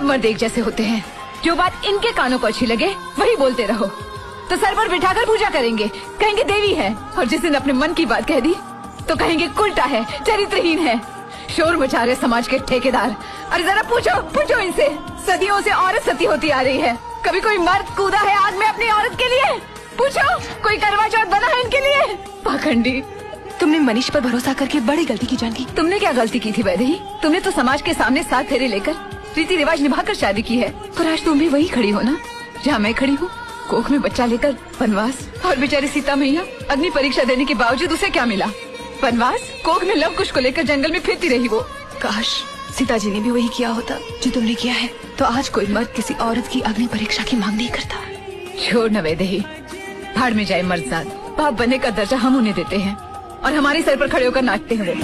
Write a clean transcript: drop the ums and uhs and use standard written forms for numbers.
सब मर्द एक जैसे होते हैं। जो बात इनके कानों को अच्छी लगे वही बोलते रहो। तो सर पर बिठाकर पूजा करेंगे, कहेंगे देवी है, और जिस दिन अपने मन की बात कह दी तो कहेंगे उल्टा है, चरित्रहीन है। शोर मचा रहे समाज के ठेकेदार। अरे जरा पूछो इनसे, सदियों से औरत सती होती आ रही है, कभी कोई मर्द कूदा है आग में अपनी औरत के लिए? पूछो, कोई करवा चौथ बना है इनके लिए? पाखंडी। तुमने मनीष पर भरोसा करके बड़ी गलती की जानकी। तुमने क्या गलती की थी वैदेही? तुमने तो समाज के सामने 7 फेरे लेकर रीति रिवाज निभाकर शादी की है, और आज तुम भी वही खड़ी हो ना जहाँ मैं खड़ी हूँ, कोख में बच्चा लेकर वनवास। और बेचारी सीता मैया अग्नि परीक्षा देने के बावजूद उसे क्या मिला? वनवास। कोख में लव कुश को लेकर जंगल में फिरती रही वो। काश सीता जी ने भी वही किया होता जो तुमने किया है, तो आज कोई मर्द किसी औरत की अग्नि परीक्षा की मांग नहीं करता। छोड़ न वैदेही, भाड़ में जाए मर्दजाद। बाप बनने का दर्जा हम उन्हें देते हैं और हमारे सर पर खड़े होकर नाचते हैं वो।